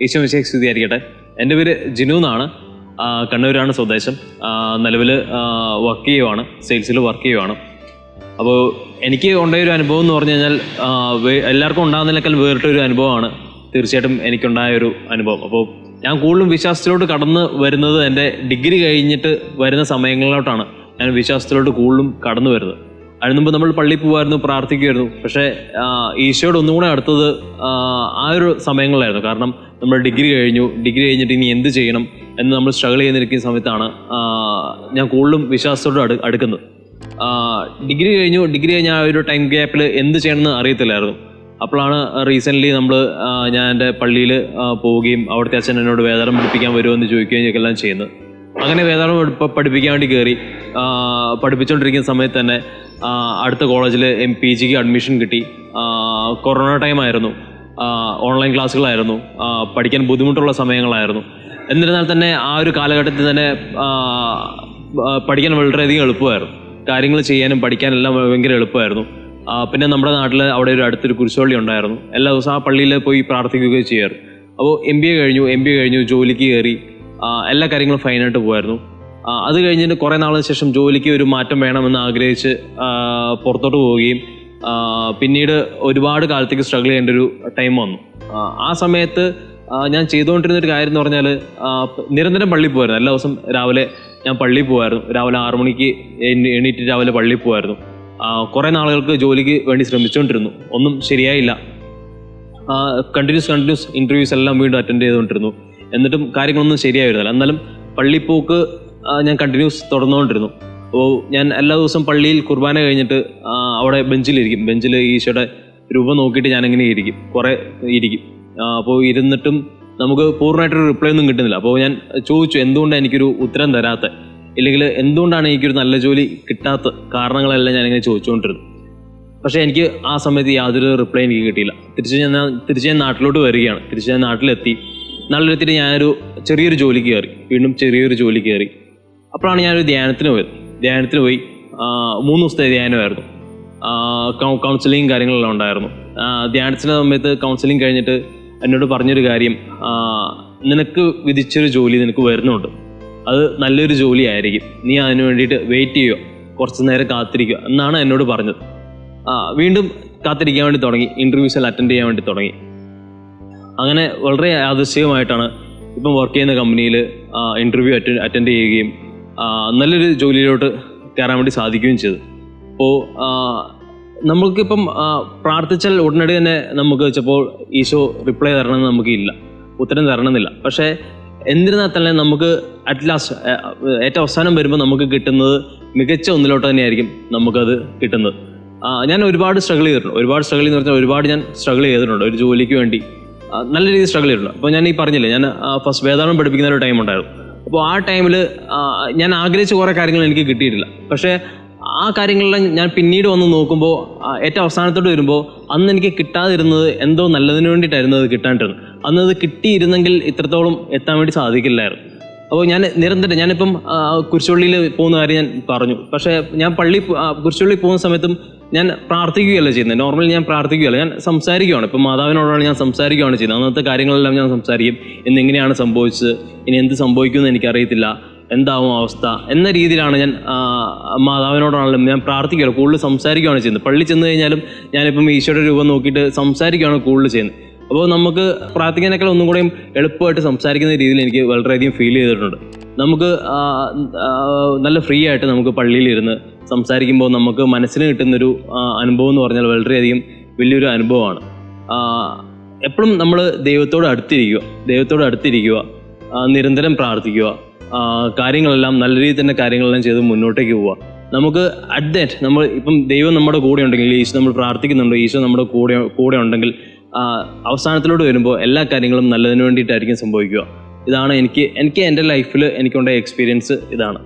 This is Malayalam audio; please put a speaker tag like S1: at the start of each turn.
S1: ഈശോ മിശിഹായ്ക്ക് സ്തുതിയായിരിക്കട്ടെ. എൻ്റെ പേര് ജിനു എന്നാണ്. കണ്ണൂരാണ് സ്വദേശം. നിലവിൽ വർക്ക് ചെയ്യുവാണ്, സെയിൽസിൽ വർക്ക് ചെയ്യുവാണ്. അപ്പോൾ എനിക്ക് ഉണ്ടായൊരു അനുഭവം എന്ന് പറഞ്ഞു കഴിഞ്ഞാൽ എല്ലാവർക്കും ഉണ്ടാകുന്നതിനേക്കാൾ വേറിട്ടൊരു അനുഭവമാണ് തീർച്ചയായിട്ടും എനിക്കുണ്ടായൊരു അനുഭവം. അപ്പോൾ ഞാൻ കൂടുതലും വിശ്വാസത്തിലോട്ട് കടന്ന് വരുന്നത് എൻ്റെ ഡിഗ്രി കഴിഞ്ഞിട്ട് വരുന്ന സമയങ്ങളിലോട്ടാണ് ഞാൻ വിശ്വാസത്തിലോട്ട് കൂടുതലും കടന്നു വരുന്നത്. അതിന് മുമ്പ് നമ്മൾ പള്ളിയിൽ പോകുമായിരുന്നു, പ്രാർത്ഥിക്കുമായിരുന്നു. പക്ഷേ ഈശോയോട് ഒന്നും കൂടെ അടുത്തത് ആ ഒരു സമയങ്ങളിലായിരുന്നു. കാരണം നമ്മൾ ഡിഗ്രി കഴിഞ്ഞിട്ട് ഇനി എന്ത് ചെയ്യണം എന്ന് നമ്മൾ സ്ട്രഗിൾ ചെയ്യുന്നിരിക്കുന്ന സമയത്താണ് ഞാൻ കൂടുതലും വിശ്വാസത്തോട് അടുക്കുന്നത്. ഡിഗ്രി കഴിഞ്ഞ ആ ഒരു ടൈം ഗ്യാപ്പിൽ എന്ത് ചെയ്യണമെന്ന് അറിയത്തില്ലായിരുന്നു. അപ്പോഴാണ് റീസെൻ്റ്ലി ഞാൻ എൻ്റെ പള്ളിയിൽ പോവുകയും അവിടുത്തെ അച്ഛൻ എന്നോട് വേദാന്തം പഠിപ്പിക്കാൻ വരുമോ എന്ന് ചോദിക്കുകയും എല്ലാം ചെയ്യുന്നത്. അങ്ങനെ വേദാന്തം പഠിപ്പിക്കാൻ വേണ്ടി കയറി. പഠിപ്പിച്ചുകൊണ്ടിരിക്കുന്ന സമയത്ത് തന്നെ അടുത്ത കോളേജിൽ PGക്ക് അഡ്മിഷൻ കിട്ടി. കൊറോണ ടൈമായിരുന്നു, ഓൺലൈൻ ക്ലാസ്സുകളായിരുന്നു, പഠിക്കാൻ ബുദ്ധിമുട്ടുള്ള സമയങ്ങളായിരുന്നു. എന്നിരുന്നാൽ തന്നെ ആ ഒരു കാലഘട്ടത്തിൽ തന്നെ പഠിക്കാൻ വളരെയധികം എളുപ്പമായിരുന്നു. കാര്യങ്ങൾ ചെയ്യാനും പഠിക്കാനെല്ലാം ഭയങ്കര എളുപ്പമായിരുന്നു. പിന്നെ നമ്മുടെ നാട്ടിൽ അവിടെ ഒരു അടുത്തൊരു കുരിശുപള്ളി ഉണ്ടായിരുന്നു. എല്ലാ ദിവസവും ആ പള്ളിയിൽ പോയി പ്രാർത്ഥിക്കുകയും ചെയ്യാറ്. അപ്പോൾ MBA കഴിഞ്ഞു, ജോലിക്ക് കയറി, എല്ലാ കാര്യങ്ങളും ഫൈനായിട്ട് പോകുമായിരുന്നു. അത് കഴിഞ്ഞിട്ട് കുറേ നാളിന് ശേഷം ജോലിക്ക് ഒരു മാറ്റം വേണമെന്ന് ആഗ്രഹിച്ച് പുറത്തോട്ട് പോവുകയും പിന്നീട് ഒരുപാട് കാലത്തേക്ക് സ്ട്രഗിൾ ചെയ്യേണ്ട ഒരു ടൈം വന്നു. ആ സമയത്ത് ഞാൻ ചെയ്തുകൊണ്ടിരുന്നൊരു കാര്യം എന്ന് പറഞ്ഞാൽ നിരന്തരം പള്ളിയിൽ പോകുമായിരുന്നു. എല്ലാ ദിവസം രാവിലെ ഞാൻ പള്ളിയിൽ പോകുമായിരുന്നു. രാവിലെ 6 മണിക്ക് എണീറ്റ് രാവിലെ പള്ളിയിൽ പോകുമായിരുന്നു. കുറേ നാളുകൾക്ക് ജോലിക്ക് വേണ്ടി ശ്രമിച്ചുകൊണ്ടിരുന്നു. ഒന്നും ശരിയായില്ല. കണ്ടിന്യൂസ് ഇൻ്റർവ്യൂസ് എല്ലാം വീണ്ടും അറ്റൻഡ് ചെയ്തുകൊണ്ടിരുന്നു. എന്നിട്ടും കാര്യങ്ങളൊന്നും ശരിയായിരുന്നില്ല. എന്നാലും പള്ളിപ്പോക്ക് ഞാൻ കണ്ടിന്യൂസ് തുടർന്നുകൊണ്ടിരുന്നു. അപ്പോൾ ഞാൻ എല്ലാ ദിവസവും പള്ളിയിൽ കുർബാന കഴിഞ്ഞിട്ട് അവിടെ ബെഞ്ചിൽ ഈശോയുടെ രൂപം നോക്കിയിട്ട് ഞാനിങ്ങനെ ഇരിക്കും. അപ്പോൾ ഇരുന്നിട്ടും നമുക്ക് പൂർണ്ണമായിട്ടൊരു റിപ്ലൈ ഒന്നും കിട്ടുന്നില്ല. അപ്പോൾ ഞാൻ ചോദിച്ചു, എന്തുകൊണ്ടാണ് എനിക്കൊരു ഉത്തരം തരാത്ത, ഇല്ലെങ്കിൽ എന്തുകൊണ്ടാണ് എനിക്കൊരു നല്ല ജോലി കിട്ടാത്ത കാരണങ്ങളെല്ലാം ഞാനിങ്ങനെ ചോദിച്ചുകൊണ്ടിരുന്നു. പക്ഷേ എനിക്ക് ആ സമയത്ത് യാതൊരു റിപ്ലൈ എനിക്ക് കിട്ടിയില്ല. തിരിച്ച് ഞാൻ നാട്ടിലോട്ട് വരികയാണ്. ഞാൻ നാട്ടിലെത്തിയിട്ട് ഞാനൊരു ചെറിയൊരു ജോലിക്ക് കയറി. അപ്പോഴാണ് ഞാനൊരു ധ്യാനത്തിന് പോയി. 3 ദിവസത്തെ ധ്യാനമായിരുന്നു. കൗൺസിലിങ് കാര്യങ്ങളെല്ലാം ഉണ്ടായിരുന്നു. ധ്യാനത്തിൻ്റെ സമയത്ത് കൗൺസിലിംഗ് കഴിഞ്ഞിട്ട് എന്നോട് പറഞ്ഞൊരു കാര്യം, നിനക്ക് വിധിച്ചൊരു ജോലി നിനക്ക് വരുന്നുണ്ട്, അത് നല്ലൊരു ജോലി ആയിരിക്കും, നീ അതിന് വേണ്ടിയിട്ട് വെയിറ്റ് ചെയ്യുക, കുറച്ച് നേരം കാത്തിരിക്കുക എന്നാണ് എന്നോട് പറഞ്ഞത്. വീണ്ടും കാത്തിരിക്കാൻ വേണ്ടി തുടങ്ങി, ഇൻ്റർവ്യൂസ് എല്ലാം അറ്റൻഡ് ചെയ്യാൻ വേണ്ടി തുടങ്ങി. അങ്ങനെ വളരെ യാദൃശ്ചികമായിട്ടാണ് ഇപ്പം വർക്ക് ചെയ്യുന്ന കമ്പനിയിൽ ഇൻ്റർവ്യൂ അറ്റൻഡ് ചെയ്യുകയും നല്ലൊരു ജോലിയിലോട്ട് കയറാൻ വേണ്ടി സാധിക്കുകയും ചെയ്തു. അപ്പോൾ നമുക്കിപ്പം പ്രാർത്ഥിച്ചാൽ ഉടനടി തന്നെ നമുക്ക് ചിലപ്പോൾ ഈശോ റിപ്ലൈ തരണമെന്ന് നമുക്കില്ല, ഉത്തരം തരണമെന്നില്ല. പക്ഷേ എന്നിരുന്നാൽ തന്നെ നമുക്ക് അറ്റ് ലാസ്റ്റ് ഏറ്റവും അവസാനം വരുമ്പോൾ നമുക്ക് കിട്ടുന്നത് മികച്ച ഒന്നിലോട്ട് തന്നെയായിരിക്കും നമുക്കത് കിട്ടുന്നത്. ഞാൻ ഒരുപാട് സ്ട്രഗിൾ ചെയ്തിട്ടുണ്ട്. ഒരുപാട് ഞാൻ സ്ട്രഗിൾ ചെയ്തിട്ടുണ്ട് ഒരു ജോലിക്ക് വേണ്ടി, നല്ല രീതിയിൽ സ്ട്രഗിൾ ചെയ്തിട്ടുണ്ട്. അപ്പോൾ ഞാൻ ഈ പറഞ്ഞില്ലേ, ഞാൻ ഫസ്റ്റ് വേദാന്തം പഠിപ്പിക്കുന്ന ഒരു ടൈം ഉണ്ടായിരുന്നു. അപ്പോൾ ആ ടൈമിൽ ഞാൻ ആഗ്രഹിച്ച കുറേ കാര്യങ്ങൾ എനിക്ക് കിട്ടിയിട്ടില്ല. പക്ഷേ ആ കാര്യങ്ങളെല്ലാം ഞാൻ പിന്നീട് വന്ന് നോക്കുമ്പോൾ ഏറ്റവും അവസാനത്തോട്ട് വരുമ്പോൾ അന്ന് എനിക്ക് കിട്ടാതിരുന്നത് എന്തോ നല്ലതിന് വേണ്ടിയിട്ടായിരുന്നു അത് കിട്ടാണ്ടിരുന്നത്. അന്നത് കിട്ടിയിരുന്നെങ്കിൽ ഇത്രത്തോളം എത്താൻ വേണ്ടി സാധിക്കില്ലായിരുന്നു. അപ്പോൾ ഞാനിപ്പം കുരിശുപള്ളിയിൽ പോകുന്ന കാര്യം ഞാൻ പറഞ്ഞു. പക്ഷേ ഞാൻ കുരിശുപള്ളിയിൽ പോകുന്ന സമയത്തും ഞാൻ പ്രാർത്ഥിക്കുകയല്ല ചെയ്യുന്നത്. നോർമലി ഞാൻ പ്രാർത്ഥിക്കുകയല്ല, ഞാൻ സംസാരിക്കുകയാണ്. ഇപ്പം മാതാവിനോടാണ് ഞാൻ സംസാരിക്കുകയാണ് ചെയ്യുന്നത്. അന്നത്തെ കാര്യങ്ങളെല്ലാം ഞാൻ സംസാരിക്കും. ഇന്നെങ്ങനെയാണ് സംഭവിച്ചത്, ഇനി എന്ത് സംഭവിക്കുമെന്ന് എനിക്കറിയത്തില്ല, എന്താവും അവസ്ഥ എന്ന രീതിയിലാണ് ഞാൻ മാതാവിനോടാണെങ്കിലും ഞാൻ പ്രാർത്ഥിക്കുകയല്ല, കൂടുതൽ സംസാരിക്കുകയാണ് ചെയ്യുന്നത്. പള്ളി ചെന്ന് കഴിഞ്ഞാലും ഞാനിപ്പം ഈശോയുടെ രൂപം നോക്കിയിട്ട് സംസാരിക്കുകയാണ് കൂടുതൽ ചെയ്യുന്നത്. അപ്പോൾ നമുക്ക് പ്രാർത്ഥിക്കാനേക്കാൾ ഒന്നും കൂടെയും എളുപ്പമായിട്ട് സംസാരിക്കുന്ന രീതിയിൽ എനിക്ക് വളരെയധികം ഫീൽ ചെയ്തിട്ടുണ്ട്. നമുക്ക് നല്ല ഫ്രീ ആയിട്ട് നമുക്ക് പള്ളിയിലിരുന്ന് സംസാരിക്കുമ്പോൾ നമുക്ക് മനസ്സിന് കിട്ടുന്നൊരു അനുഭവം എന്ന് പറഞ്ഞാൽ വളരെയധികം വലിയൊരു അനുഭവമാണ്. എപ്പോഴും നമ്മൾ ദൈവത്തോട് അടുത്തിരിക്കുക, നിരന്തരം പ്രാർത്ഥിക്കുക, കാര്യങ്ങളെല്ലാം നല്ല രീതിയിൽ തന്നെ കാര്യങ്ങളെല്ലാം ചെയ്ത് മുന്നോട്ടേക്ക് പോവുക. നമുക്ക് നമ്മൾ ഇപ്പം ദൈവം നമ്മുടെ കൂടെ ഉണ്ടെങ്കിൽ, ഈശോ നമ്മൾ പ്രാർത്ഥിക്കുന്നുണ്ട്, ഈശോ നമ്മുടെ കൂടെ ഉണ്ടെങ്കിൽ അവസാനത്തിലോട്ട് വരുമ്പോൾ എല്ലാ കാര്യങ്ങളും നല്ലതിന് വേണ്ടിയിട്ടായിരിക്കും സംഭവിക്കുക. ഇതാണ് എനിക്ക് എൻ്റെ ലൈഫിൽ എനിക്കുണ്ടായ എക്സ്പീരിയൻസ് ഇതാണ്.